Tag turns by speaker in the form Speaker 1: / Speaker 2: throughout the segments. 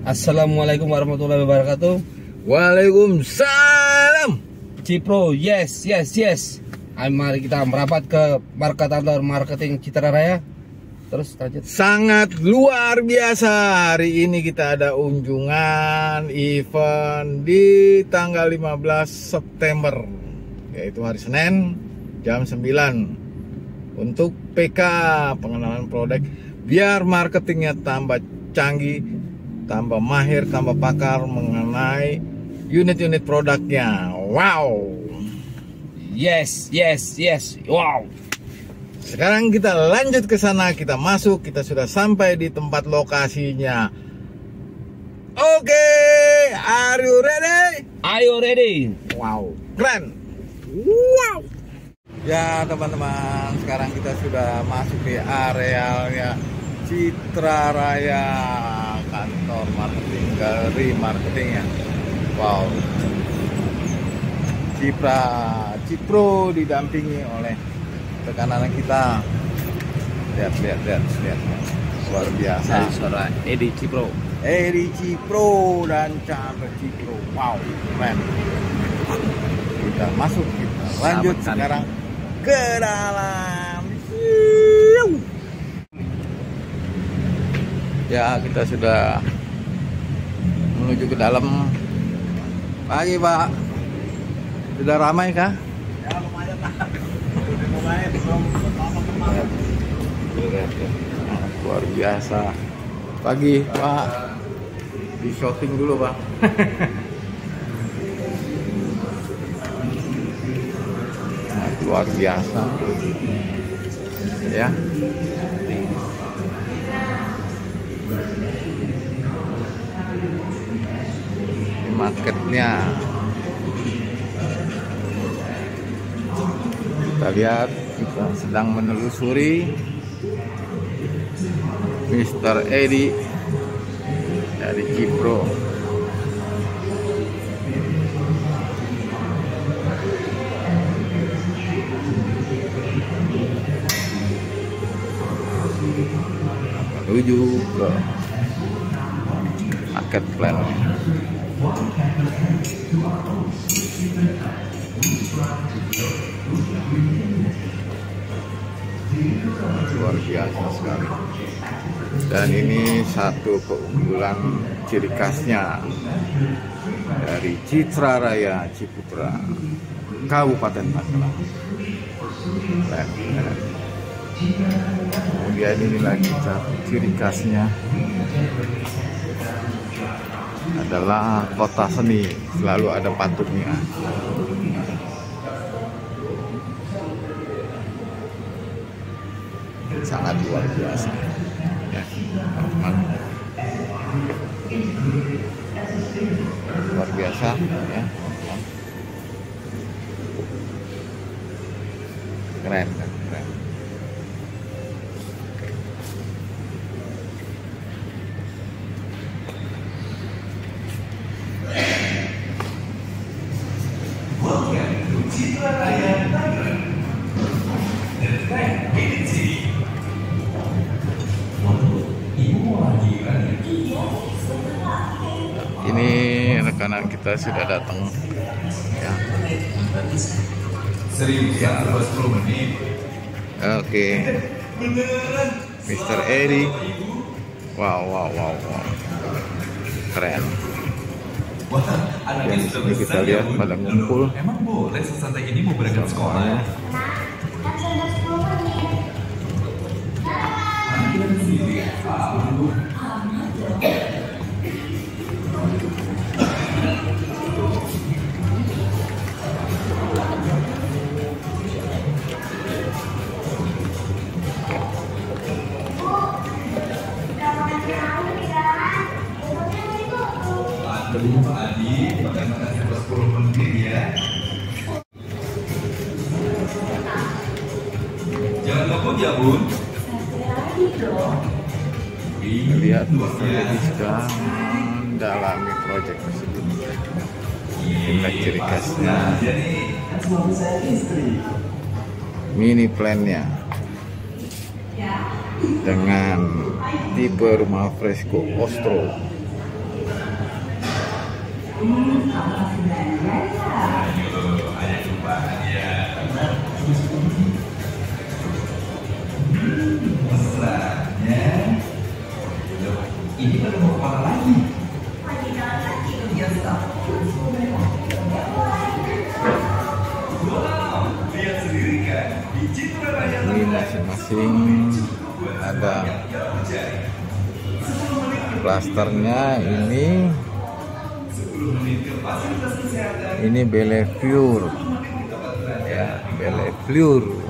Speaker 1: Assalamualaikum warahmatullahi wabarakatuh.
Speaker 2: Waalaikumsalam.
Speaker 1: Cipro, yes. Mari kita merapat ke kantor marketing Citra Raya. Terus lanjut.
Speaker 2: Sangat luar biasa. Hari ini kita ada unjungan event di tanggal 15 September, yaitu hari Senin jam 9 untuk PK, pengenalan produk, biar marketingnya tambah canggih, tambah mahir, tambah pakar mengenai unit-unit produknya. Wow.
Speaker 1: Yes. Wow.
Speaker 2: Sekarang kita lanjut ke sana, kita masuk, kita sudah sampai di tempat lokasinya. Oke, are you ready?
Speaker 1: Are you ready?
Speaker 2: Wow, keren. Wow. Ya teman-teman, sekarang kita sudah masuk di arealnya Citra Raya, kantor marketing, galeri marketingnya. Wow. Cipro didampingi oleh rekan-rekan kita. Lihat. Luar biasa.
Speaker 1: Suara Edi Cipro.
Speaker 2: Edi Cipro dan Chandra Cipro. Wow, keren. Kita masuk, kita lanjut sekarang ke dalam. Ya, kita sudah menuju ke dalam. Pagi, Pak. Sudah ramai kah?
Speaker 3: Ya, lumayan lah. Udah mulai belum
Speaker 2: Luar biasa. Pagi, Pak. Di shooting dulu, Pak. Luar biasa. Ya. Ini marketnya. Kita lihat, kita sedang menelusuri Mr. Edi dari Cipro. Menuju ke market plan. Luar biasa sekali. Dan ini satu keunggulan ciri khasnya dari Citra Raya Ciputra, Kabupaten Magelang. Kemudian ini lagi ciri khasnya adalah kota seni, selalu ada patungnya. Sangat luar biasa ya, teman-teman. Luar biasa ya, teman-teman. Keren. Ini rekanan kita sudah datang ya. Oke. Mr. Edi. Wow. Keren. Dan disini kita lihat pada ngumpul.
Speaker 3: Emang boleh sesantai ini mau berangkat sekolah? Belum Pak Adi, makan 10 menit ya. Jangan lupa ya Bun.
Speaker 2: Lihat Edi sedang mendalami proyek tersebut. Inilah ciri khasnya mini plan-nya dengan tipe rumah fresco Ostro.
Speaker 3: Ini baru mau kemana lagi? Wow, lihat sendiri kan? Di Citra Raya
Speaker 2: Ini masing-masing ada klasternya. Ini Bellevue ya, Bellevue.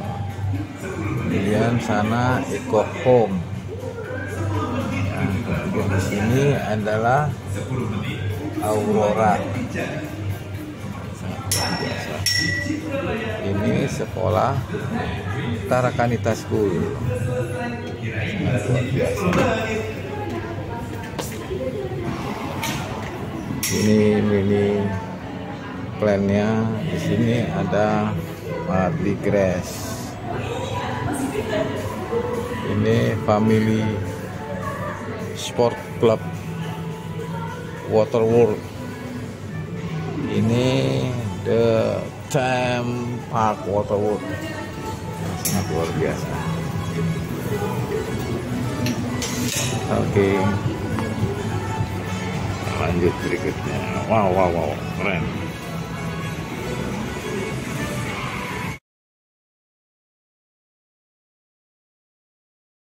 Speaker 2: Kemudian sana Eco Home. Kemudian di sini adalah Aurora. Sangat biasa. Ini sekolah Tarakanita School. Sangat luar biasa. Ini mini plannya. Di sini ada Mardi Gras. Ini Family Sport Club Waterworld. Ini The Theme Park Waterworld. Sangat luar biasa. Oke, lanjut berikutnya. Wow, keren.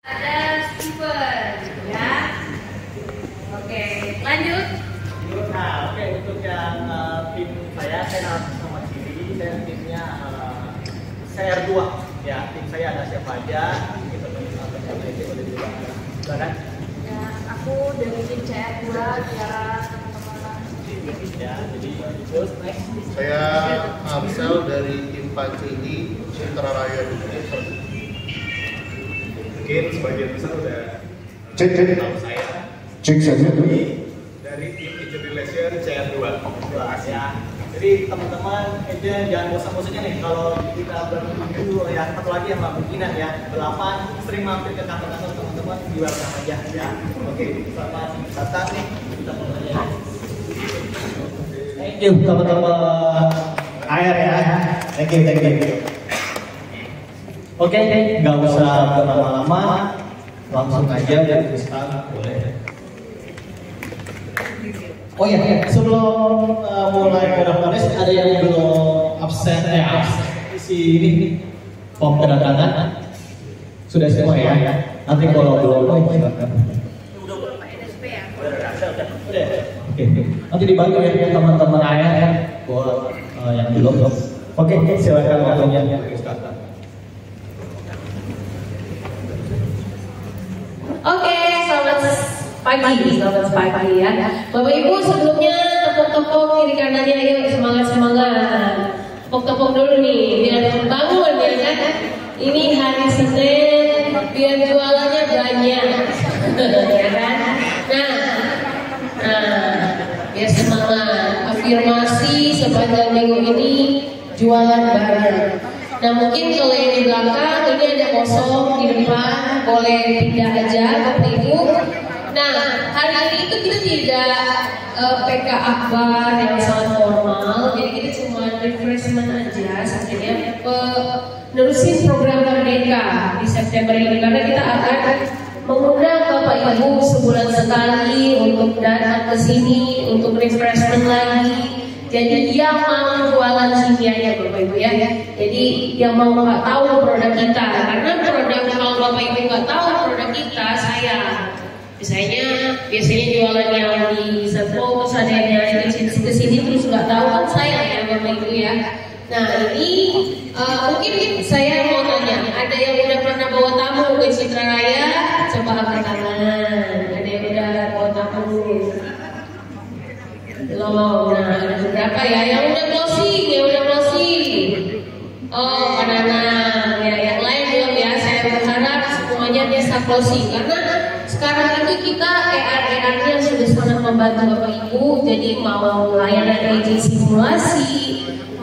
Speaker 4: Ada Steven, ya. Oke, lanjut.
Speaker 5: Nah, oke, untuk yang tim saya nama Ciri, dan timnya CR2 ya. Tim saya ada siapa aja? Kita silakan.
Speaker 4: Ya, aku dari tim CR2, Tiara, teman-teman.
Speaker 5: Ya, jadi terus next.
Speaker 6: Saya Amsel dari tim Pancini Citra Raya.
Speaker 5: Mungkin sebagian besar udah
Speaker 6: Cek
Speaker 5: tahu saya
Speaker 6: saja.
Speaker 5: dari tim Agent Relation CR2. Jelas ya. Jadi teman-teman agent jangan bosan-bosannya nih kalau kita berdua ya, satu lagi yang nggak mungkinan ya, 8 sering mampir ke kantor-kantor teman-teman di welcome aja ya. Oke, selamat datang nih, kita mulai ya. Thank you teman-teman air ya. Thank you. Oke, nggak usah berlama-lama, langsung aja dari sekarang boleh. Oh ya, sebelum mulai pendaftaran ada yang belum absen di sini form kedatangan sudah semua ya. Nanti kalau belum silakan. Udah. Oke. Nanti dibantu ya teman-teman ayah ya buat yang belum. Oke, silakan waktunya.
Speaker 4: Oke, selamat pagi ya. Bapak Ibu sebelumnya tepuk-tepuk kiri kanannya, ayo semangat. Tepuk-tepuk dulu nih biar bangun ya kan. Ini hari Senin biar jualannya banyak. Ya kan? Nah, biar semangat. Afirmasi sepanjang minggu ini jualan bareng. Nah mungkin kalau yang di belakang ini ada kosong, di depan boleh pindah aja Bapak Ibu. Nah hari ini itu kita tidak PK akbar yang sangat formal, jadi kita cuma refreshment aja sebenarnya nerusin program Merdeka di September ini, karena kita akan mengundang Bapak Ibu sebulan sekali untuk datang ke sini untuk refreshment lagi. Jadi yang mau jualan sinianya Bapak Ibu ya. Jadi yang mau nggak tahu produk kita, karena produk kalau Bapak Ibu nggak tahu produk kita, saya biasanya jualan yang di Serpo, terus ada yang nyari ke sini terus nggak tahu, kan saya ya Bapak Ibu ya. Nah ini mungkin saya mau tanya, ada yang udah pernah bawa tamu ke Citra Raya? Coba angkat tangan. Ada yang udah bawa tamu? Belum. Nah ada beberapa ya yang udah closing, Oh, kadang-kadang ya, yang lain belum ya. Saya berharap semuanya bisa closing, karena sekarang itu kita ER-nya sudah sangat membantu Bapak Ibu. Jadi mau layanan agent simulasi,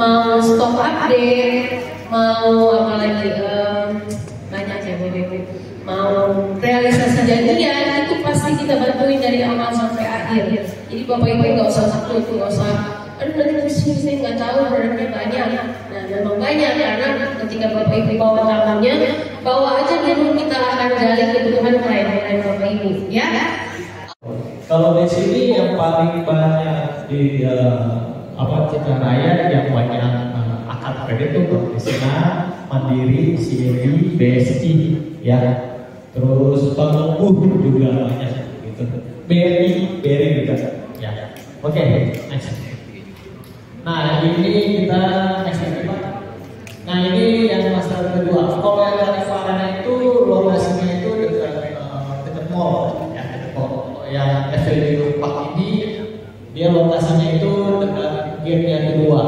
Speaker 4: mau stok update, mau apa lagi, banyak ya Bapak Ibu. Mau realisasi janjian, itu pasti kita bantuin dari awal sampai akhir. Jadi Bapak Ibu nggak usah takut, nggak usah aduh nanti saya nggak tahu produknya banyak. Nah memang banyak karena ketika Bapak Ibu bawa tamunya, bawa aja dulu, kita akan gali kebutuhan klien Bapak Ibu ya.
Speaker 7: Kalau di sini yang paling banyak di Citaraya yang banyak akad kredit itu Desina, Mandiri, CIMB, BSI ya. Terus Bank Lumbuh juga banyak gitu. BRI juga ya. Oke, next. Nah ini kita next lagi Pak. Nah ini yang masalah kedua. Kalau yang dari Farana itu lokasinya itu dekat mall ya, dekat mall. Yang FVD Park ini dia lokasinya itu dekat gate yang kedua.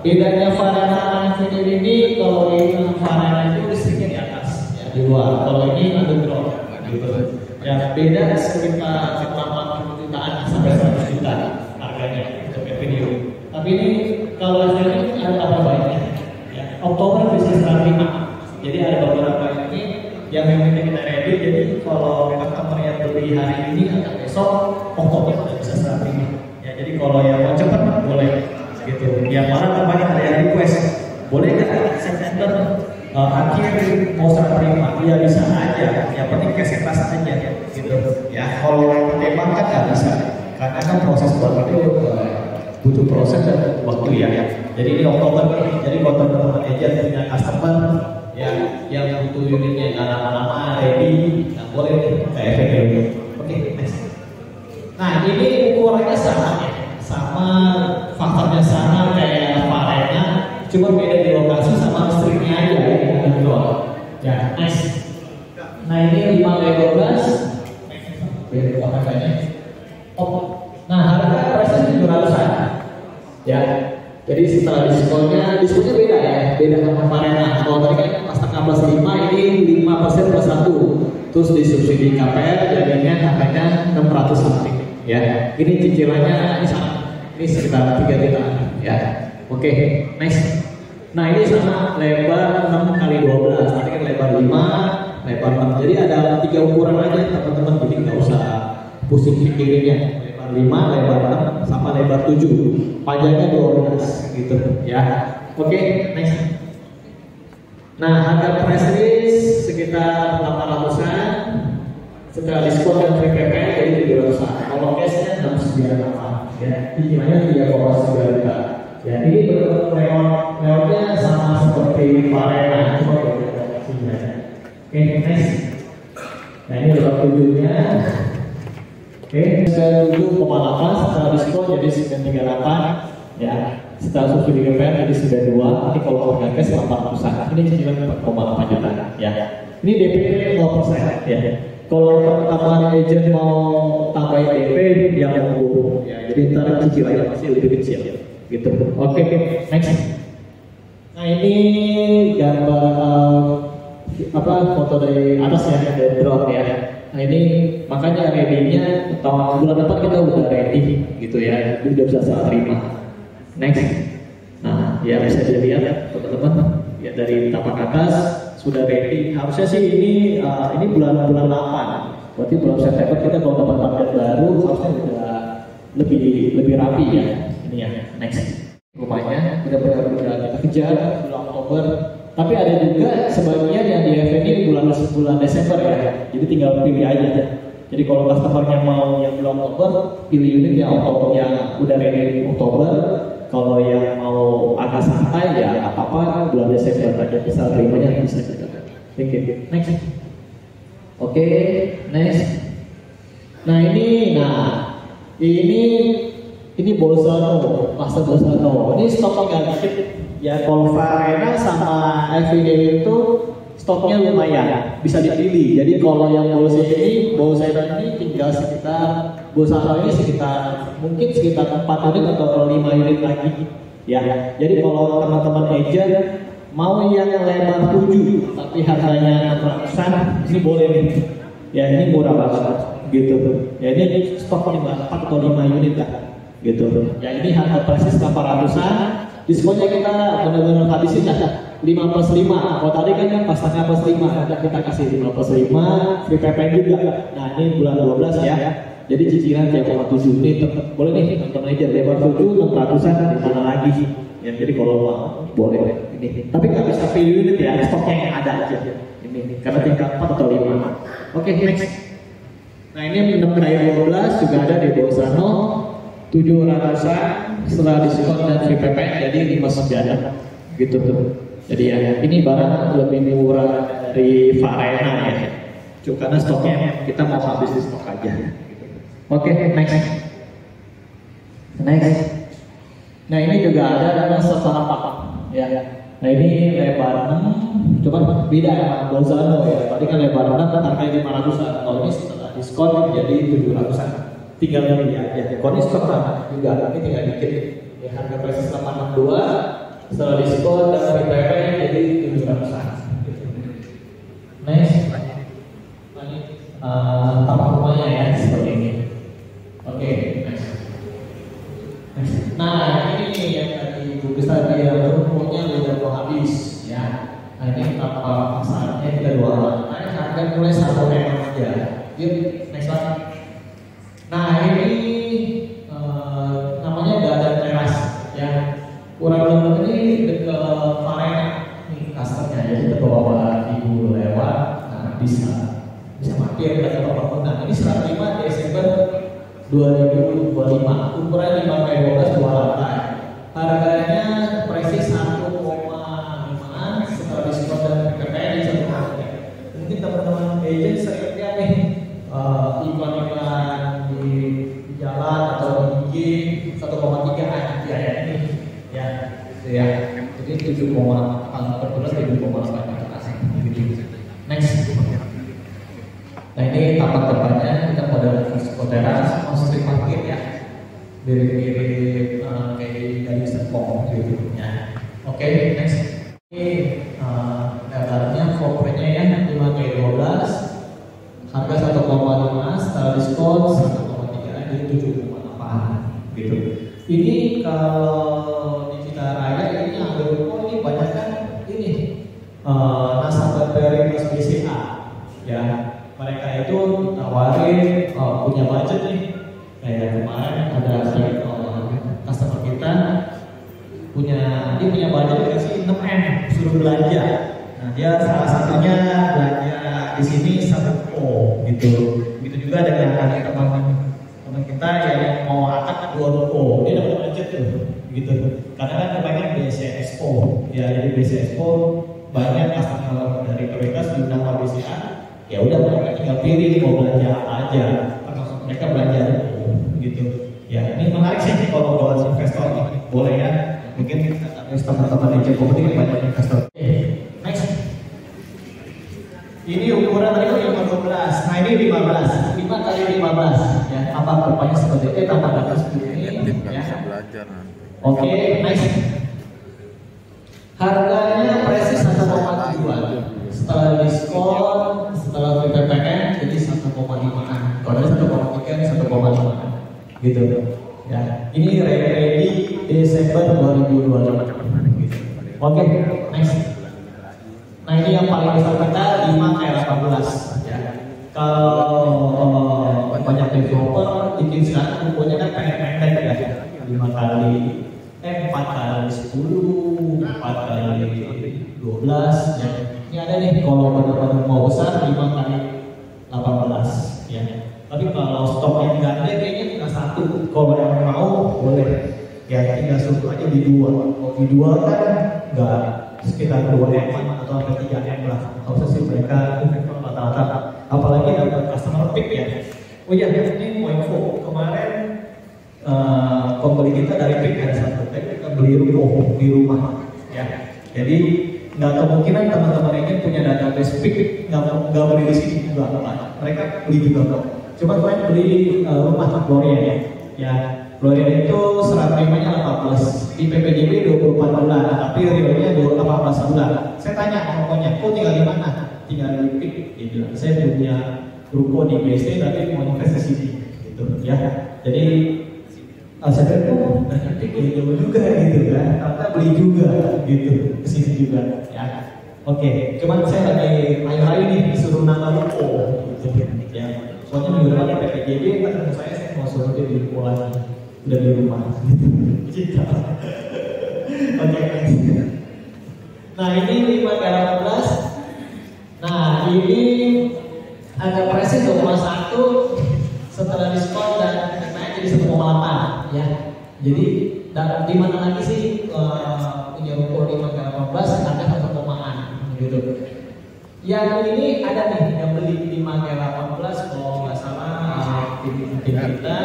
Speaker 7: Bedanya Farana FVD ini, kalau di Farana itu listriknya di atas ya, di luar. Kalau ini underground gitu. Ya beda sekitar 80 jutaan sampai 100 juta harganya untuk video. Tapi ini kalau FVD ada apa baiknya? Ya, Oktober bisa 105. Jadi ada beberapa ini yang memang kita ready. Jadi kalau customer yang beli hari ini atau besok, Oktober sudah bisa 105. Ya, jadi kalau yang mau cepat boleh gitu. Yang mana kemarin ada yang request, boleh nggak September akhir mau 105? Iya bisa aja. Yang penting kesetas aja gitu. Ya kalau tembak kan nggak bisa, karena kan proses buat itu butuh proses dan waktu ya. Jadi ini Oktober nih. Jadi kalau teman-teman aja punya customer yang butuh unitnya nggak lama-lama ready, nggak boleh kayak FVD. Oke, next. Nah ini ukurannya sama ya, sama faktornya sama kayak Farana, cuma beda di lokasi sama listriknya aja ya, doang. Ya, next. Nah ini 512. Beda harganya. Oh, nah harga presnya 700-an. Ya. Jadi setelah diskonnya beda ya, beda sama Farana. Kalau tadi kan pas tengah plus 5, ini 5% plus 1. Terus disubsidi KPR, jadinya harganya 600 something. Ya, ini cicilannya ini sama, ini sekitar 3 juta. Ya, oke, next. Nah ini sama lebar 6 kali 12, tadi kan lebar 5, lebar 6. Jadi ada 3 ukuran aja teman-teman, jadi nggak usah pusing pikirinnya. 5, lebar 6, sama lebar 7, panjangnya 12 gitu ya. Oke, next. Nah harga price list sekitar 800-an, setelah diskon dan free PP jadi 700-an. Kalau cashnya 698 ya, cicilannya 3,9 juta. Ya ini benar-benar layoutnya sama seperti Farana, cuma beda lokasinya. Oke, next. Nah ini lebar 7-nya. Oke, 7,8 setelah diskon jadi 938 ya. Setelah subsidi KPR jadi 92. Ini kalau harga cash 800-an. Ini cicilan 4,8 juta ya. Ini DP 0% ya. Kalau teman-teman agent mau tambahin DP yang nunggu ya. Jadi ntar cicilannya masih lebih kecil gitu. Oke, next. Nah ini gambar foto dari atas ya, dari drone ya. Nah ini makanya ready-nya tahun bulan depan kita udah ready gitu ya, udah bisa serah terima. Next. Nah ya bisa dilihat teman-teman ya, dari tapak atas sudah ready. Harusnya sih ini bulan 8. Berarti bulan September kita kalau dapat paket baru harusnya udah lebih rapi ya. Ini ya. Next. Rumahnya benar-benar udah kita kejar bulan Oktober. Tapi ada juga sebagian yang di FVD bulan Desember ya. Jadi tinggal pilih aja. Jadi kalau customernya mau yang bulan Oktober, pilih unit yang Oktober yang udah ready Oktober. Kalau yang mau agak santai ya apa-apa bulan Desember aja bisa terimanya bisa juga. Oke, next. Oke, next. Nah ini Bolzano, Master Bolzano. Ini stoknya nggak dikit. Ya kalau Farana sama FVD itu stoknya lumayan, bisa dipilih. Jadi kalau yang Bolzano ini tinggal sekitar mungkin sekitar 4 unit atau 5 unit lagi. Ya, jadi kalau teman-teman agent mau yang lebar 7 tapi harganya 600-an, ini boleh nih. Ya ini murah banget gitu. Ya ini stoknya 4 atau 5 unit lah gitu. Ya ini harga persis 800-an. Diskonnya kita benar-benar habisin ya 5 plus 5. Kalau tadi kan pas tengah plus 5, kita kasih 5 plus 5 free PP juga. Nah ini bulan 12 ya. Jadi cicilan 3,7 ini boleh nih nonton aja lebar 7 600-an di mana lagi sih? Ya jadi kalau mau boleh ini. Tapi nggak bisa pilih unit ya, stoknya yang ada aja. Ini karena tingkat 4 atau 5. Oke, next. Nah ini 6 kali 12 juga ada di bawah sana 700-an setelah diskon dan free PP jadi 59 gitu tuh. Jadi ya ini barang lebih murah dari Varena ya. Cuma karena stoknya kita mau habis di stok aja. Oke, next. Nah ini juga ada namanya setara pak ya. Nah ini lebar 6, cuma beda sama Bolzano ya. Tadi kan lebar 6 kan harganya 500-an. Kalau ini setelah diskon jadi 700-an. Tinggal ini ya. Kalau ini stok sama juga, ini tinggal dikit. Ya harga presis 862, setelah diskon dan PPP jadi 700-an. Next. Tapak rumahnya ya seperti ini. Oke, next. Nah ini nih yang tadi Bu Krista dia rumputnya udah mau habis ya. Nah ini tapak pasarnya kita 2 lantai, harga mulai 1 aja. Yuk, next one. Nah ini namanya udah ada teras ya. Kurang lebih ini dekat Varena nih kasarnya. Jadi kita bawa ibu lewat, nah bisa mampir ke tempat bangunan. Ini 105 Desember 2025, ukuran 5x12 2 lantai. Harganya presis 1,5an setelah diskon dan PPP di 1 lantai. Mungkin teman-teman agent sering lihat nih iklan-iklan di jalan atau di IG 1,3 ya ini ya. Jadi 7,8 Next. Nah ini tapak depannya kita pada teras mau street market ya, mirip-mirip kayak dari Serpong gitu ya. Oke, next. Ini lebarnya footprintnya ya 5x12, harga 1,5 setelah diskon 1,3 jadi 7,8 gitu. Ini kalau di Citaraya ini ada ini banyak kan ini nasabah dari BCA ya. Mereka itu tawarin punya budget nih, kayak kemarin ada customer kita dia punya budget dikasih 6M suruh belanja. Nah dia salah satunya belanja di sini 1O gitu. Begitu juga dengan teman kita yang mau akad 2O, dia dapat budget tuh gitu. Karena kan kebanyakan BC Expo ya, jadi BC Expo banyak customer dari prioritas diundang sama BCA. Ya udah mereka tinggal pilih mau belanja apa aja, termasuk mereka belanja gitu. Ya ini menarik sih kalau buat investor nih, boleh ya. Mungkin teman-teman di Jepang ini banyak investor. Next. Ini ukuran tadi 15. Nah ini 15, 5 kali 15 ya. Apa perpanjang seperti itu tambah atas ini ya. Oke, next. Harganya presis 1,2. Setelah diskon, setelah PPN jadi 1,5an. Kalau ada 1,3 ini 1,5 gitu ya. Ini ready Desember 2025 gitu. Oke, next. Nah ini yang paling besar kita 5x18 ya. Kalau banyak developer bikin sekarang bukunya kan pendek-pendek ya. 4 kali 10, 4 kali 12 ya. Ini ada nih kalau benar-benar mau besar 5 kali 18 ya. Tapi kalau stok yang nggak ada kayaknya tinggal 1. Kalau yang mau boleh ya, tinggal suruh aja di 2. Kalau di 2 kan nggak sekitar 2M atau sampai 3M lah. Kalau sih mereka investor rata-rata. Apalagi dapat customer pick ya. Oh iya, ini mau info kemarin pembeli kita dari pick ada 1. Kita beli rumah ya. Jadi nggak kemungkinan teman-teman ini punya database pick nggak beli di sini juga apa. Mereka beli juga kok. Coba kalian beli rumah Gloria ya. Gloria itu serat terimanya 18 di PPJB 24 bulan, tapi realnya 18 bulan. Saya tanya pokoknya, kok tinggal di mana? Tinggal di pick. Dia bilang saya punya ruko di BSD tapi mau investasi gitu ya. Jadi saya kira tuh nanti beli juga gitu kan, karena beli juga gitu kesini juga ya. Oke, cuman saya lagi ayo-ayo nih disuruh nama ruko gitu ya. Pokoknya minggu depan PPJB ketemu saya mau suruh dia di pulang, udah di rumah. Cinta. Oke. Nah ini 5 ke 18. Nah ini ada presis 2,1 setelah diskon dan naik jadi 1,8 ya. Jadi dan di mana lagi sih punya ukur 5 ke 18 ada 1,an gitu. Yang ini ada nih yang beli 5 ke 18 kalau nggak salah tim kita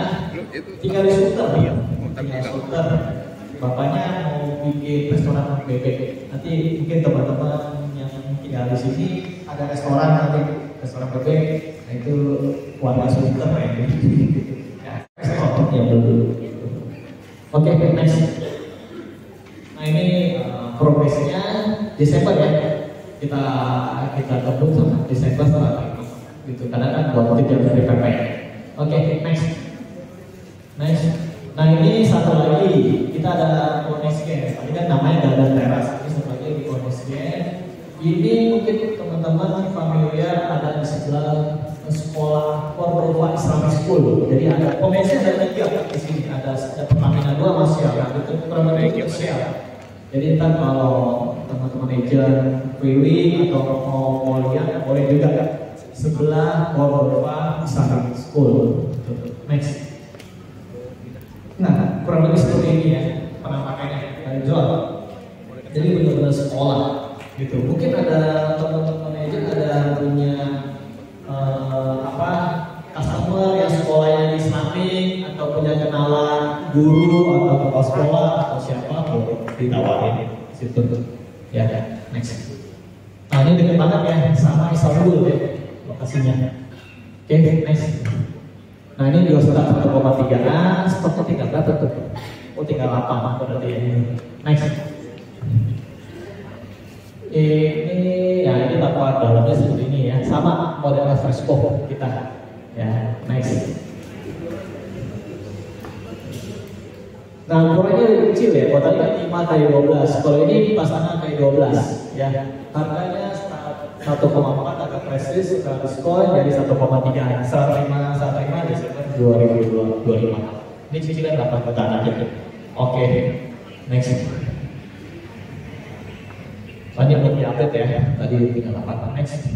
Speaker 7: tinggal di skuter ya. Tinggal skuter. Bapaknya mau bikin restoran bebek. Nanti mungkin teman-teman yang tinggal di sini ada restoran nanti restoran bebek. Nah itu warna skuter ya. Restoran yang dulu. Oke, next. Nah ini progresnya Desember ya. Kita tunggu sama Desember setelah gitu. Karena kan buat tidak dari PP. Oke, next. Nah ini satu lagi kita ada Konex Game. Tadi kan namanya Dadan Teras. Ini satu lagi di Konex Game. Ini mungkin teman-teman familiar ada di sebelah sekolah Kordoba Islamic School. Jadi ada Konex ada 3 di sini. Ada Pertamina 2 masih ada. Itu kurang lebih siap. Jadi ntar kalau teman-teman agent Wiwi atau mau lihat boleh juga sebelah Kordoba Islamic School. Next. Nah, kurang lebih seperti ini ya penampakannya dari John. Jadi benar-benar sekolah gitu. Mungkin ada teman-teman aja ada punya customer yang sekolahnya di Islamic atau punya kenalan guru atau kepala sekolah atau siapa boleh ditawarin situ ya. Next. Nah ini dekat banget ya sama Istanbul ya lokasinya. Oke, next. Nah ini juga sudah 1,3an, 1,3 berapa tuh? Oh 38 berarti ya. Next. Ini bakal dalamnya seperti ini ya, sama model fresco kita. Ya, next. Nah ukurannya lebih kecil ya, kalau tadi kan 5x12, kalau ini pasangan kayak 12 ya. Harganya 1,4 agak prestis, setelah diskon jadi 1,3. Saat terima Desember 2025. Ini cicilan 8 jutaan aja. Oke, next. Banyak yang di-update ya, tadi tinggal 8. Next.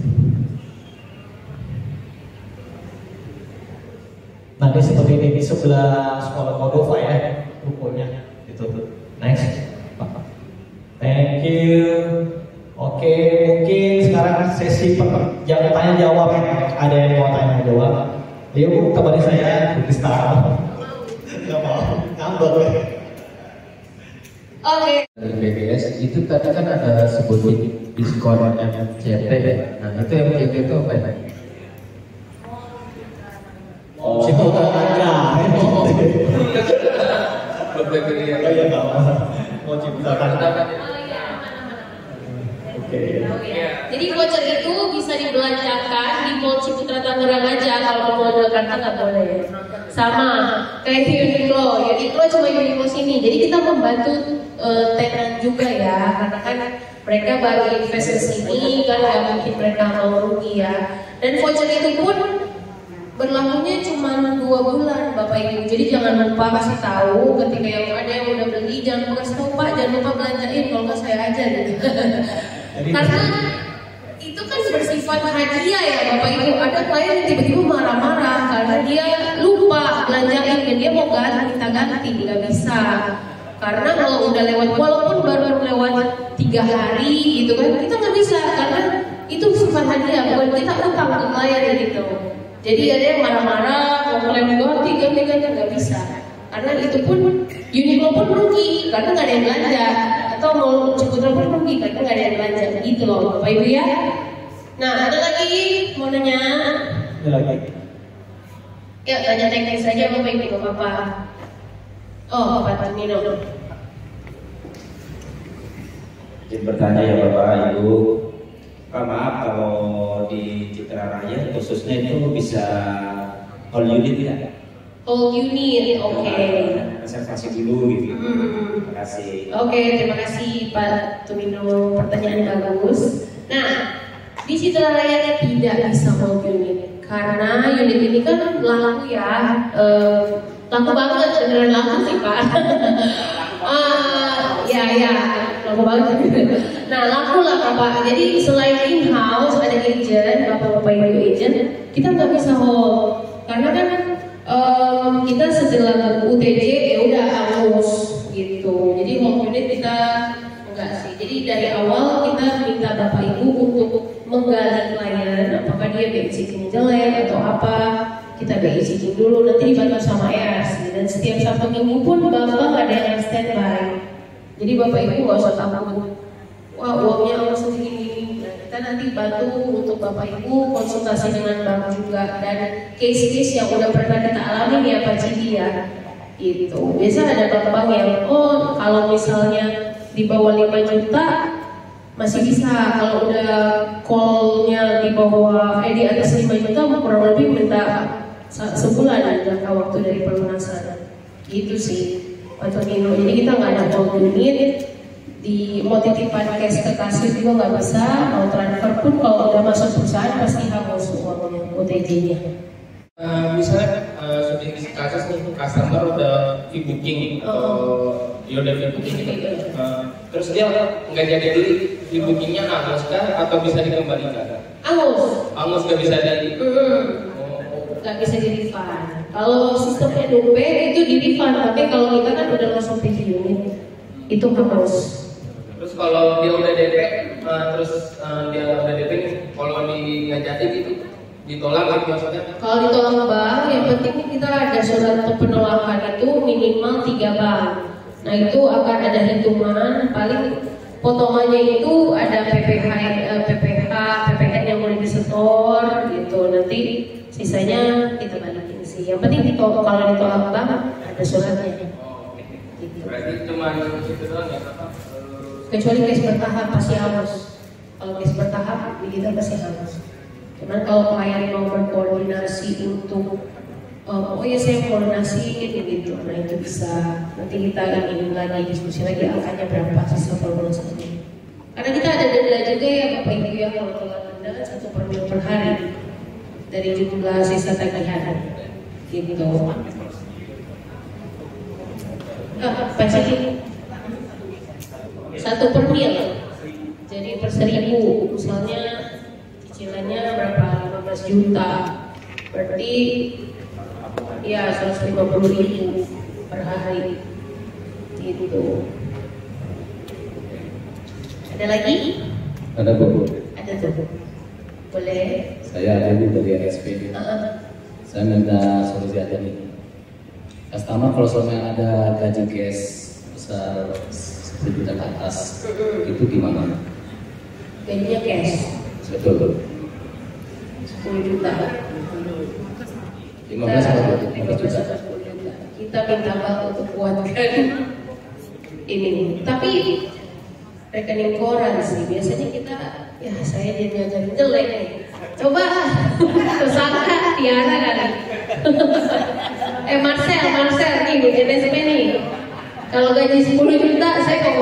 Speaker 7: Nah ini seperti ini, di sebelah sekolah Cordova ya, rukonya. Gitu. Next. Thank you. Oke, mungkin sekarang sesi jangan tanya jawab. Ada yang mau tanya jawab? Yuk, kembali saya Krista. Gak mau, ngambek.
Speaker 4: Oke.
Speaker 8: Dari BBS itu tadi kan ada sebutin diskon MCT. Nah itu MCT itu apa ya?
Speaker 7: Oh, situ aja.
Speaker 8: Berbeda
Speaker 7: Ya nggak mau ciptakan.
Speaker 4: Jadi voucher itu bisa dibelanjakan di Mall Ciputra Tangerang aja. Kalau mau Jakarta nggak boleh. Sama kayak di Uniqlo. Uniqlo cuma Uniqlo sini. Jadi kita membantu tenan juga ya, karena kan mereka baru invest ke sini kan, nggak mungkin mereka mau rugi ya. Dan voucher itu pun berlakunya cuma 2 bulan Bapak Ibu. Jadi jangan lupa kasih tahu ketika yang ada yang udah beli, jangan lupa kasih tahu Pak, jangan lupa belanjain kalau nggak saya aja gitu. Karena itu kan bersifat hadiah ya Bapak Ibu. Ada klien yang tiba-tiba marah-marah karena dia lupa belanjain dan dia mau ganti, nggak bisa. Karena kalau udah lewat, walaupun baru lewat 3 hari gitu kan, kita nggak bisa karena itu sifat hadiah, bukan kita utang ke klien gitu. Jadi ada yang marah-marah, mau klaim ganti nggak bisa. Karena itu pun Uniqlo pun rugi karena nggak ada yang belanja, atau mau Ciputra pun rugi karena nggak ada yang belanja, gitu loh Bapak Ibu ya. Nah ada lagi mau nanya?
Speaker 7: Ada lagi.
Speaker 4: Ya tanya teknis saja Bapak Ibu, nggak apa-apa. Oh Pak Tamino.
Speaker 9: Izin bertanya ya Bapak Ibu. Pak maaf kalau di Citra Raya khususnya itu bisa all unit ya?
Speaker 4: All unit, oke.
Speaker 9: Reservasi dulu gitu. Terima kasih.
Speaker 4: Oke, terima kasih Pak Tumino, pertanyaan bagus. Nah, di Citra Raya tidak bisa all unit karena unit ini kan laku ya, laku banget, beneran laku sih Pak. Ya, laku banget. Nah, laku lah Pak. Jadi selain in-house ada agent, bapak-bapak ibu agent, kita nggak bisa hold karena kan kita setelah UTJ ya udah hangus gitu. Jadi home unit kita enggak sih. Jadi dari awal kita minta bapak ibu untuk menggali klien, apakah dia babysitting jelek atau apa. Kita babysitting dulu, nanti dibantu sama ARC. Dan setiap Sabtu Minggu pun bapak ada yang standby. Jadi bapak ibu nggak usah takut. Wah uangnya harus segini. Nah, kita nanti bantu untuk bapak ibu konsultasi dengan bank juga dan case-case yang udah pernah kita alami ya Pak Cidi ya. Gitu. Biasa ada bank-bank yang kalau misalnya di bawah 5 juta masih bisa, kalau udah call-nya di bawah di atas 5 juta kurang lebih minta sebulan jangka waktu dari pelunasan. Gitu sih Pak Tonino. Jadi kita nggak ada call unit, di mau titipan cash ke kasir juga nggak bisa, mau transfer pun kalau udah masuk perusahaan pasti harus uangnya OTJ-nya.
Speaker 10: Misalnya sudah kasus nih customer udah e-booking dia udah e-booking gitu, terus dia nggak jadi e-bookingnya angus kah atau bisa dikembalikan? Angus nggak bisa jadi.
Speaker 4: Nggak bisa di refund. Kalau sistem NUP itu di refund, tapi kalau kita kan udah langsung PG unit itu harus.
Speaker 10: Terus kalau dia udah DP, terus dia udah DP, kalau nggak jadi gitu ditolak gitu maksudnya?
Speaker 4: Kalau ditolak bank, yang penting kita ada surat penolakan itu minimal 3 bank. Nah itu akan ada hitungan, paling potongannya itu ada PPH, PPN yang boleh disetor gitu. Nanti sisanya kita balikin sih. Yang penting ditolak, kalau ditolak bank ada suratnya. Gitu.
Speaker 10: Berarti cuma itu doang ya Pak?
Speaker 4: Kecuali case bertahap pasti harus. Kalau case bertahap kita pasti harus. Cuman kalau klien mau berkoordinasi untuk saya koordinasi gitu, nah itu bisa. Nanti kita ingin lagi diskusi lagi angkanya berapa sisa pelunasannya. Karena kita ada denda juga ya Bapak Ibu ya, kalau telah denda 1/2 per hari dari jumlah sisa tagihan gitu. Pak Cidi 1 per mil, jadi per 1000, misalnya cicilannya berapa, 15 juta, berarti ya 150.000 per hari gitu. Ada lagi?
Speaker 11: Ada Bu.
Speaker 4: Ada tuh. Boleh.
Speaker 11: Saya ada Bu dari RSP. Saya minta solusi aja nih. Customer kalau selama ada gaji cash besar 10 juta ke atas, itu gimana?
Speaker 4: Gajinya cash.
Speaker 11: Betul.
Speaker 4: 10 juta.
Speaker 11: 15 juta.
Speaker 4: Kita minta bank untuk kuatkan ini. Tapi rekening koran sih biasanya kita, ya saya jadi jelek nih. Coba tersangka Tiara kali. Marcel nih di NSP nih. Kalau gaji 10 juta saya kok.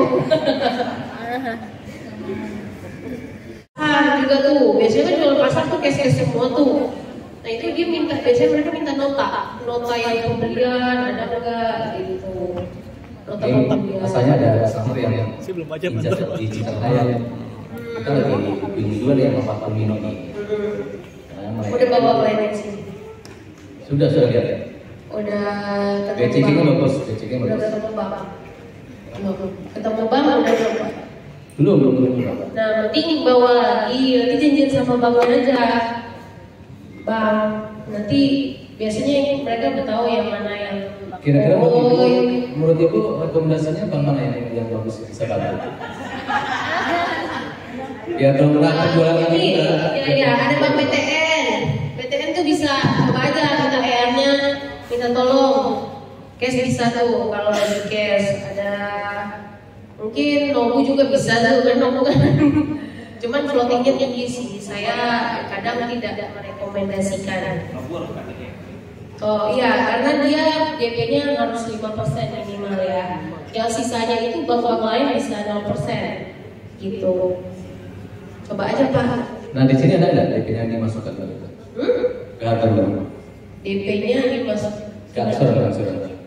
Speaker 4: Juga tuh biasanya kan jual pasar tuh cash semua tuh. Nah itu dia minta, biasanya mereka minta nota yang pembelian ada enggak gitu. Nota pembelian.
Speaker 11: Asalnya ada customer yang di Cikaraya. Kita lagi bingung juga nih sama Pak Pamino nih.
Speaker 4: Udah bawa klien sih.
Speaker 11: Sudah lihat.
Speaker 4: Udah
Speaker 11: Beceknya bagus, beceknya
Speaker 4: udah
Speaker 11: bagus.
Speaker 4: ketemu bang. Ketemu bang udah berapa?
Speaker 11: Belum.
Speaker 4: Nah, mending bawa lagi, nanti janjian sama banknya aja. Bang, nanti biasanya mereka udah tahu yang mana yang.
Speaker 11: Kira-kira menurut ibu rekomendasinya bank mana yang bagus bisa bantu? Ya kalau nggak jualan ini
Speaker 4: ya ada bank BTN. BTN tuh bisa apa aja, minta ER-nya, minta tolong. Cash bisa tuh, kalau ada cash ada. Mungkin Nobu juga bisa tuh kan, Nobu kan. Cuman floatingnya tinggi sih. Saya kadang tidak merekomendasikan. Oh iya, karena dia DP-nya harus 5% minimal ya. Yang sisanya itu bank lain bisa 0% gitu. Coba aja Pak.
Speaker 11: Nah di sini ada nggak DP yang dimasukkan ke itu? Gak perlu.
Speaker 4: DP-nya dimasuk
Speaker 11: Ke angsuran.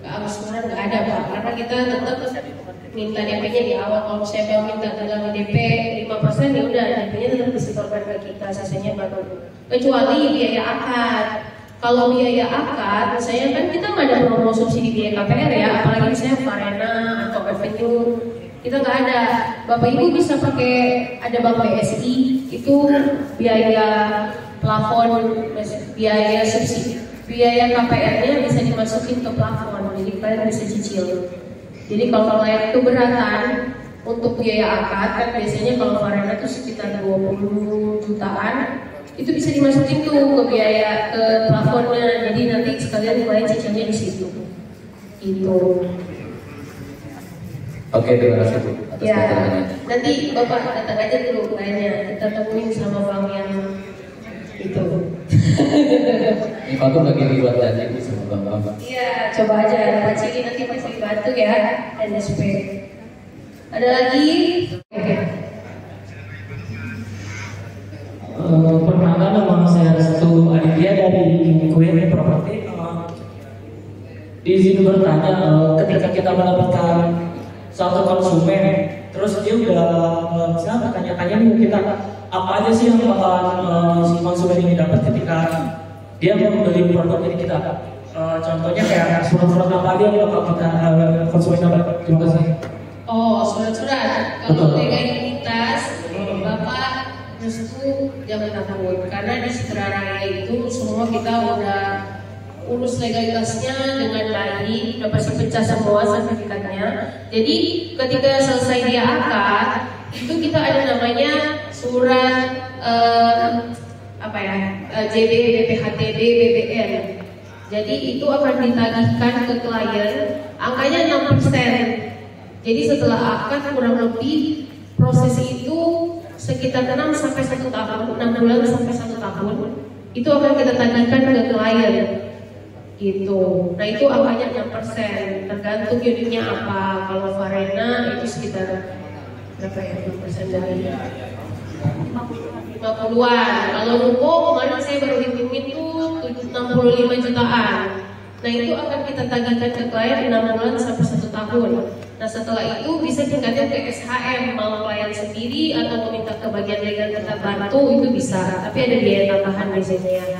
Speaker 4: ke angsuran nggak ada Pak, karena kita tetap minta DP-nya di awal. Kalau saya minta dengan DP 5% ya udah DP-nya tetap disetorkan ke kita, sisanya baru. Kecuali biaya akad. Kalau biaya akad, misalnya kan kita nggak ada promo subsidi biaya KPR ya, apalagi misalnya Farena atau Avenue, kita nggak ada. Bapak Ibu bisa pakai ada Bank BSI, itu biaya plafon, biaya subsidi, biaya KPR-nya bisa dimasukin ke plafon, jadi kalian bisa cicil. Jadi kalau kalian itu beratan untuk biaya akad, kan biasanya kalau Farena itu sekitar 20 jutaan, itu bisa dimasukin tuh ke biaya ke plafonnya. Jadi nanti sekalian kalian cicilnya di situ. Itu.
Speaker 11: Oke, terima kasih Bu. Atas
Speaker 4: Ya,
Speaker 11: keterangannya.
Speaker 4: nanti Bapak datang aja dulu kayaknya, kita temuin sama Bang yang itu.
Speaker 11: Ini Pak lagi dibuat janji Bu sama Bang.
Speaker 4: Iya, coba aja Pak Cili nanti pasti bantu ya, NSP. Ada lagi?
Speaker 7: Perkenalkan, nama saya Restu Aditya dari Queen Property. Izin bertanya, ketika kita mendapatkan satu konsumen, terus dia udah misalnya bertanya-tanya nih kita apa aja sih yang bakalan si konsumen ini dapat ketika dia membeli produk dari kita. Contohnya kayak surat-surat apa aja yang bakal kita konsumen dapat. Terima kasih.
Speaker 4: Oh, surat-surat. Kalau legalitas, Bapak Restu jangan takut, karena di Citra Raya itu semua kita udah urus legalitasnya dengan baik, udah pasti pecah semua sertifikatnya. Jadi ketika selesai dia akad, itu kita ada namanya surat JB, BPHTB, BBN. Jadi itu akan ditagihkan ke klien, angkanya 6%. Jadi setelah akad kurang lebih proses itu sekitar 6 sampai 1 tahun, 6 bulan sampai 1 tahun, itu akan kita tagihkan ke klien. Gitu. Nah itu angkanya 6%, tergantung unitnya apa. Kalau Farena itu sekitar berapa ya, 6% dari 50-an. Kalau Ruko kemarin saya baru hitungin tuh 65 jutaan. Nah itu akan kita tagihkan ke klien 6 bulan sampai 1 tahun. Nah setelah itu bisa tingkatnya ke SHM, mau klien sendiri atau meminta ke bagian legal kita bantu itu bisa. Tapi ada biaya tambahan biasanya ya.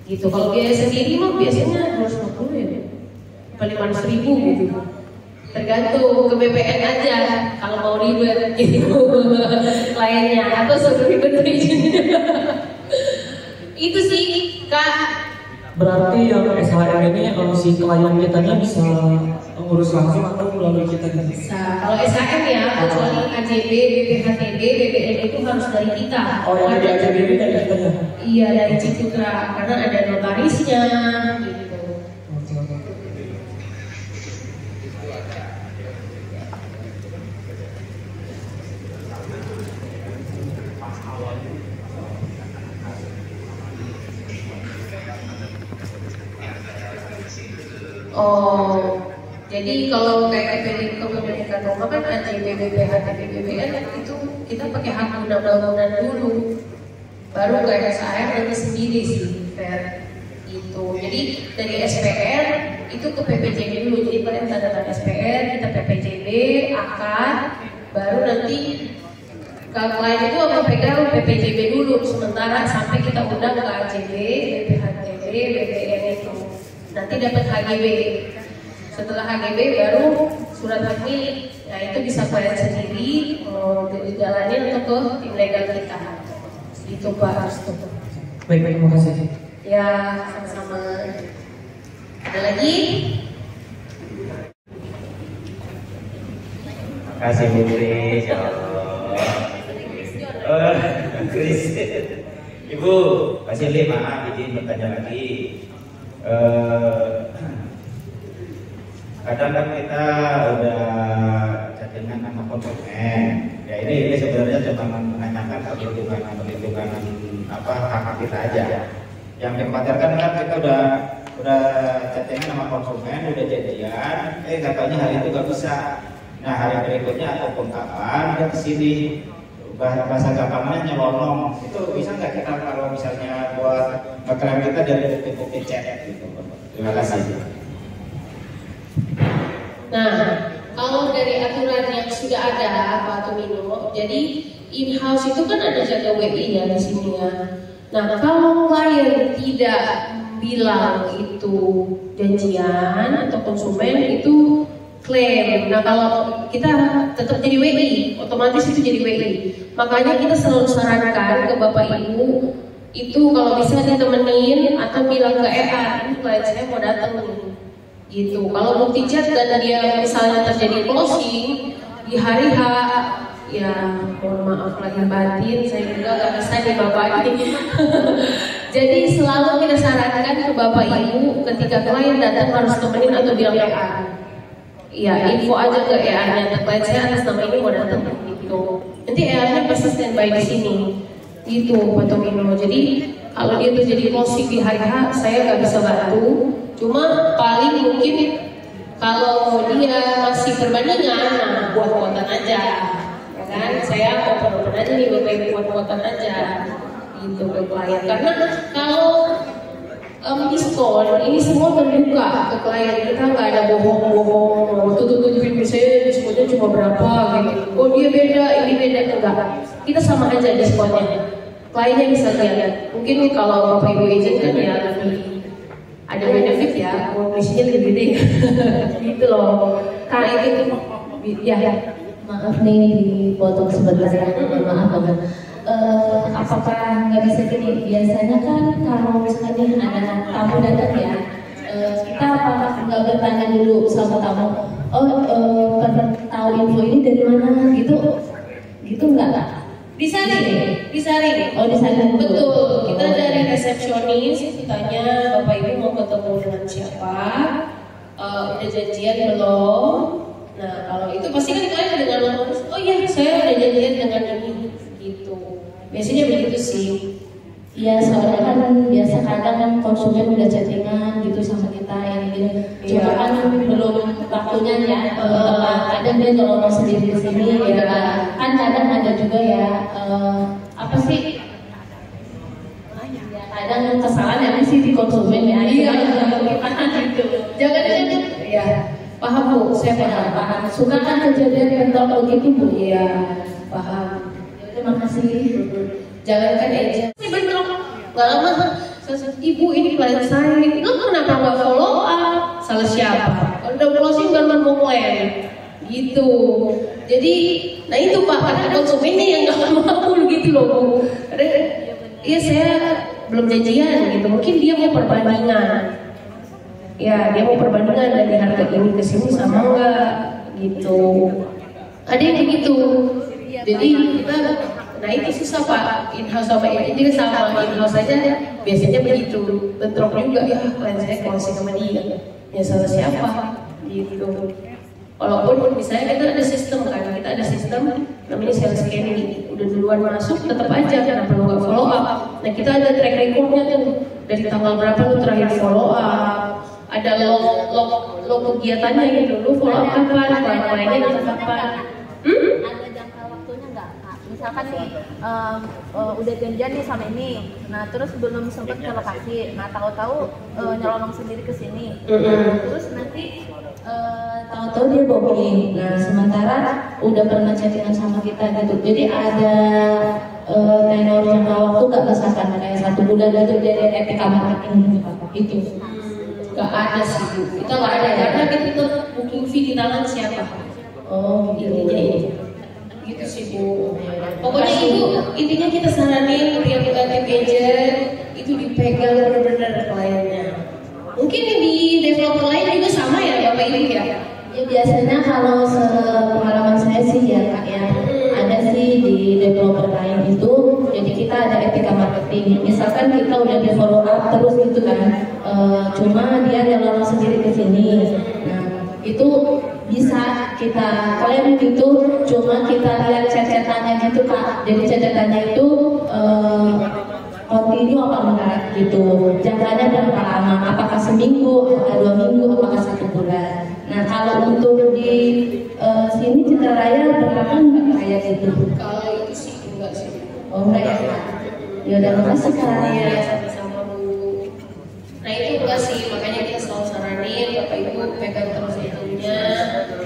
Speaker 4: Gitu. Kalau biaya sendiri mah biasanya 250 ya, 500.000 gitu. Tergantung ke BPN aja kalau mau ribet gitu kliennya atau suruh ribet izinnya. Itu sih Kak.
Speaker 7: Berarti yang SHM ini kalau si klien kitanya bisa ngurus langsung atau melalui kita gitu?
Speaker 4: Bisa. Kalau SHM ya, kecuali AJB, BPHTB, BBN itu harus dari kita.
Speaker 7: Oh, yang di AJB dari kita ya?
Speaker 4: Iya, dari Citra, karena ada notarisnya gitu. Oh, jadi kalau kayak kepemilikan rumah kan AJB, BPHTB, BBN itu kita pakai hak guna bangunan dulu, baru ke SHM nanti sendiri sih, fair itu. Jadi dari SPR itu ke PPJB dulu. Jadi kalian tanda tangan SPR, kita PPJB, akad, baru nanti ke klien itu akan pegang PPJB dulu sementara sampai kita undang ke AJB, BPHTB, BBN itu. Nanti dapat HGB. Setelah HGB baru surat hak milik. Nah itu bisa kalian sendiri mau dijalanin atau ke tim legal kita. Itu Pak Restu.
Speaker 7: Baik, terima kasih.
Speaker 4: Ya, sama-sama. Ada lagi?
Speaker 9: Kasih Bu Kris, ya Allah. Kris. Ibu, kasih lihat, maaf izin bertanya lagi. Kadang kan kita udah chattingan sama konsumen. Ya ini sebenarnya cuma menanyakan perlindungan apa hak kita aja. Yang dikhawatirkan kan kita udah chattingan sama konsumen, udah jadian, katanya hari itu gak bisa. Nah hari berikutnya ataupun kapan dia kesini bahasa gampangnya nyelonong. Itu bisa nggak kita kalau misalnya buat ngeklaim kita dari bukti chat gitu. Terima kasih.
Speaker 4: Nah, kalau dari aturan yang sudah ada Pak Tomino, jadi in-house itu kan ada jaga WI ya di sini ya. Nah, kalau klien tidak bilang itu janjian atau konsumen itu klaim. Nah, kalau kita tetap jadi WI, otomatis itu jadi WI. Makanya kita selalu sarankan ke Bapak Ibu itu kalau bisa ditemenin atau bilang ke EA, ini klien saya mau datang nih. Gitu. Kalau bukti chat dan dia misalnya terjadi closing di hari H, ya mohon maaf lahir batin, saya juga gak bisa nih Bapak ini. Jadi selalu kita sarankan ke Bapak Ibu ketika klien datang harus temenin atau bilang EA. Iya, info aja ke EA-nya, klien saya atas nama ini mau datang gitu. Nanti EA-nya pasti standby di sini. Gitu Pak Tomino. Jadi kalau dia terjadi closing di hari H, saya nggak bisa bantu. Cuma paling mungkin kalau dia masih perbandingan, nah buat-buatan aja, ya kan? Saya open aja nih, buat-buatan aja, gitu ke klien. Karena kalau diskon ini semua terbuka ke klien, kita nggak ada bohong-bohong, tutupin saya diskonnya cuma berapa, gitu. Oh dia beda, ini beda, enggak. Kita sama aja diskonnya. Kliennya bisa lihat. Mungkin kalau Bapak Ibu agent kan ya lebih ada benefit ya, komisinya lebih gede gitu loh. Karena itu ya
Speaker 12: maaf nih dipotong sebentar ya, maaf banget. Apakah nggak bisa gini? Biasanya kan kalau misalnya ada tamu datang ya, kita apakah nggak bertanya dulu sama tamu? Tahu info ini dari mana? Gitu nggak?
Speaker 4: Disaring.
Speaker 12: Oh disaring.
Speaker 4: Betul. Kita dari resepsionis tanya Bapak Ibu mau ketemu dengan siapa, udah janjian belum? Nah kalau itu pasti kan kalian dengan oh iya saya udah janjian dengan ini gitu. Biasanya begitu sih.
Speaker 12: Iya soalnya kan biasa kadang kan konsumen udah chattingan gitu sama kita yang gitu. Cuma kan belum waktunya ya. Kadang dia ngomong sendiri di sini ya kan kadang ada juga ya apa sih? Kadang kesalahan sih di konsumen ya.
Speaker 4: Iya gitu. Jangan ya. Paham Bu, saya paham.
Speaker 12: Suka kan kejadian bentrok begitu Bu?
Speaker 4: Iya paham.
Speaker 12: Terima kasih.
Speaker 4: Jangankan aja bentrok, nggak lama ibu ini klien saya, lo kenapa nggak follow up? Salah siapa? Kalau udah closing kan mau klaim, gitu. Jadi, nah itu Pak, karena konsumennya yang nggak mau gitu loh Bu. Iya saya belum janjian gitu, mungkin dia mau perbandingan. Ya dia mau perbandingan dari harga ini ke sini sama nggak gitu. Ada yang begitu. Jadi kita nah itu susah Pak, in-house sama ini sama in-house aja biasanya begitu, bentrok juga ya klien saya closing sama dia, ya salah siapa gitu. Walaupun misalnya kita ada sistem kan, kita ada sistem namanya sales scanning, udah duluan masuk tetap aja kenapa lu nggak follow up. Nah kita ada track recordnya tuh dari tanggal berapa lu terakhir follow up, ada log kegiatannya gitu, lu follow up kapan, lainnya datang kapan.
Speaker 13: Misalkan nih udah janjian nih sama ini, nah terus belum sempat ke lokasi, nah tahu-tahu nyelonong sendiri ke sini, terus nanti
Speaker 12: tahu-tahu dia booking. Nah sementara udah pernah chattingan sama kita gitu, jadi ada tenor jangka waktu nggak misalkan kayak 1 bulan gitu dari etika marketing itu.
Speaker 4: Nggak ada sih Bu, kita nggak ada karena kita booking fee di tangan siapa. Oh intinya ini. Gitu sih Bu. Pokoknya Ibu, intinya kita saranin tiap tim agent itu dipegang benar-benar kliennya. Mungkin di developer lain juga sama ya Bapak Ibu ya?
Speaker 12: Ya biasanya kalau pengalaman saya sih ya Kak ya, ada sih di developer lain itu, jadi kita ada etika marketing. Misalkan kita udah di follow up terus gitu kan, cuma dia nyelonong sendiri ke sini. Nah itu bisa kita klaim gitu, cuma kita lihat chat-chatannya gitu Kak. Jadi chat-chatannya itu continue apa enggak gitu, jangkanya berapa lama, apakah seminggu, apakah 2 minggu, apakah 1 bulan. Nah kalau untuk di sini Citra Raya berapa enggak kayak gitu?
Speaker 4: Kalau itu sih
Speaker 12: Ya udah, makasih Kak.
Speaker 4: Iya, sama-sama Bu. Nah itu enggak sih, makanya kita selalu saranin Bapak Ibu pegang terus itunya.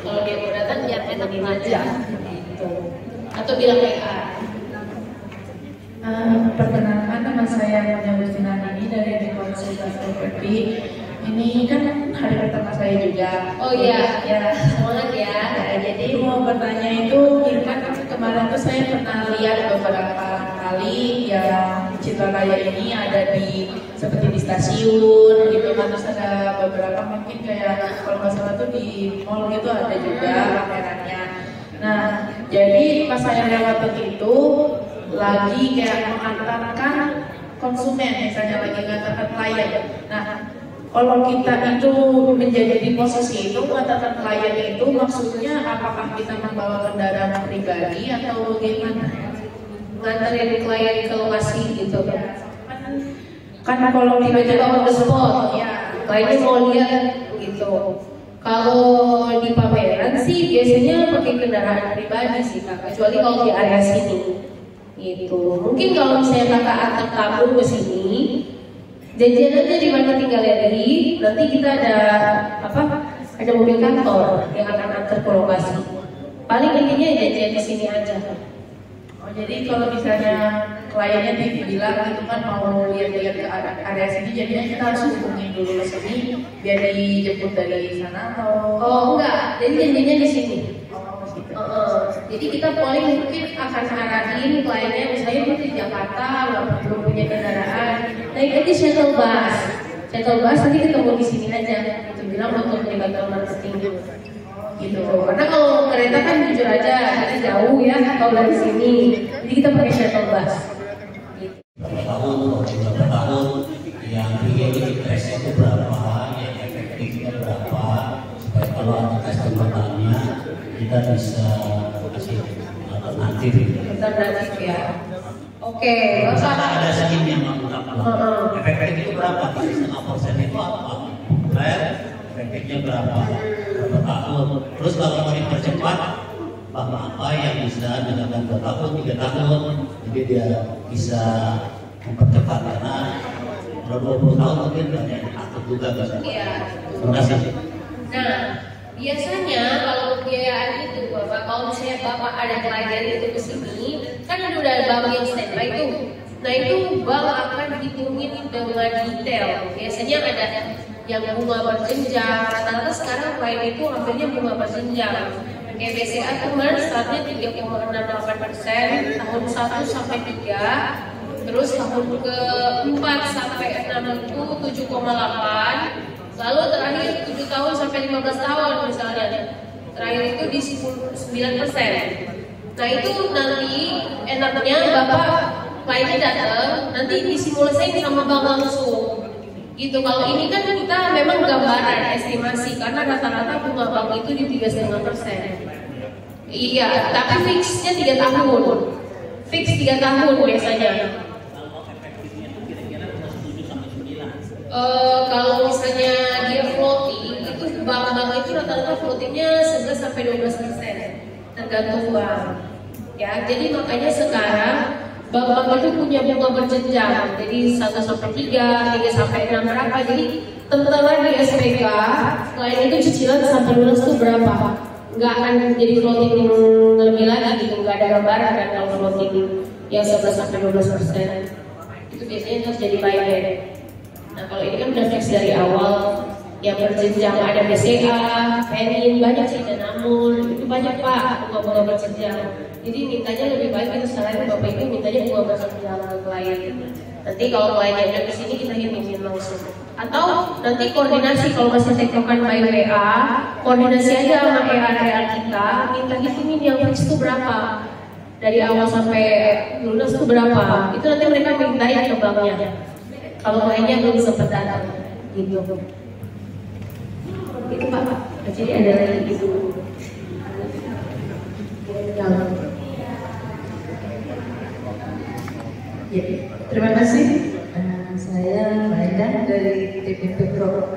Speaker 4: Kalau dia mau datang ya enakin aja gitu. Atau bilang WA.
Speaker 14: Perkenalkan, nama saya Maya Agustina ini dari Konsultasi Properti. Ini kan hari pertama saya juga.
Speaker 4: Oh iya,
Speaker 14: ya
Speaker 4: semangat ya.
Speaker 14: Jadi mau bertanya itu, kan kemarin tuh saya pernah lihat beberapa kali yang Citra Raya ini ada di seperti di stasiun gitu kan, terus ada beberapa mungkin kayak kalau nggak salah tuh di mall gitu ada juga pamerannya. Nah, jadi pas saya lewat itu lagi kayak mengantarkan konsumen, misalnya lagi mengantarkan klien. Nah, kalau kita itu menjadi di posisi itu mengantarkan klien itu maksudnya apakah kita membawa kendaraan pribadi atau bagaimana?
Speaker 4: Nganterin klien ke lokasi gitu
Speaker 14: kan kalau
Speaker 4: tiba-tiba on the spot ya, kliennya mau lihat gitu. Kalau di pameran sih biasanya pakai kendaraan pribadi sih Kak, kecuali kalau di area sini gitu. Mungkin kalau misalnya Kakak antar tamu ke sini, janjian aja di Marketing Galeri, nanti kita ada ada mobil kantor yang akan antar ke lokasi. Paling intinya janjian di sini aja.
Speaker 14: Oh, jadi kalau misalnya kliennya dibilang gitu kan mau lihat-lihat ke area sini, jadinya kita harus hubungin dulu ke sini biar dijemput dari sana atau?
Speaker 4: Oh enggak, jadi janjinya di sini.
Speaker 14: Gitu.
Speaker 4: Jadi kita paling mungkin akan arahin kliennya misalnya di Jakarta belum punya kendaraan, naik aja shuttle bus. Shuttle bus nanti ketemu di sini aja. Itu bilang untuk di kantor marketing gitu. Karena kalau kereta kan jujur aja kita jauh ya kalau dari sini. Jadi kita pakai shuttle bus.
Speaker 15: Berapa tahun yang real interest itu berapa, yang efektifnya berapa, supaya kalau ada customer tanya kita bisa kasih alternatif.
Speaker 4: Alternatif ya. Oke,
Speaker 15: karena ada skim yang mengungkapkan efektif itu berapa, 1,5% itu apa, efektifnya berapa tahun. Terus kalau mau dipercepat, apa yang bisa dengan 2 tahun, 3 tahun, jadi dia bisa mempercepat karena kalau 20 tahun mungkin banyak yang takut juga bisa.
Speaker 4: Iya.
Speaker 15: Terima kasih.
Speaker 4: Nah, biasanya kalau pembiayaan itu Bapak, kalau misalnya Bapak ada klien itu ke sini, kan udah ada bank yang standby itu. Nah itu bank akan hitungin dengan detail. Biasanya ada yang bunga berjenjang. Rata-rata sekarang klien itu hampirnya bunga berjenjang. Kayak BCA kemarin startnya 3,68%, tahun 1 sampai 3, terus tahun ke-4 sampai 6 itu 7,8, lalu terakhir 7 tahun sampai 15 tahun misalnya, terakhir itu di 9%. Nah itu nanti enaknya Bapak kliennya datang, nanti disimulasiin sama bank langsung. Gitu. Kalau ini kan kita memang gambaran estimasi karena rata-rata bunga bank itu di 3,5%. Iya, tapi fixnya 3 tahun. Fix 3 tahun biasanya. Kalau misalnya dia floating, itu bank-bank itu rata-rata floatingnya 11 sampai 12%, tergantung bank. Ya, jadi makanya sekarang bank-bank itu punya bunga berjenjang, jadi 1 sampai 3, 3 sampai 6 berapa. Jadi teman-teman di SPK, klien itu cicilan sampai lunas tuh berapa? Nggak akan jadi floating lebih lagi gitu, nggak ada gambaran kan kalau floating yang 11 sampai 12%. Itu biasanya harus jadi buyback. Nah kalau ini kan udah fix dari awal, yang berjenjang ada BCA, PNI, banyak sih, dan Amul, itu banyak Pak bunga-bunga berjenjang. Jadi mintanya lebih baik kita selain Bapak Ibu mintanya bunga berjenjang ke klien. Nanti kalau kliennya udah kesini kita hitungin langsung. Atau nanti koordinasi kalau masih tektokan by WA, koordinasi aja sama EA kita, minta hitungin yang fix itu berapa. Dari awal sampai lunas itu berapa. Itu nanti mereka mintain ke banknya. Kalau kliennya belum sempat datang gitu. Itu Pak. Jadi ada lagi gitu.
Speaker 14: Ya, terima kasih. Saya Mbak Enda dari TPP Pro.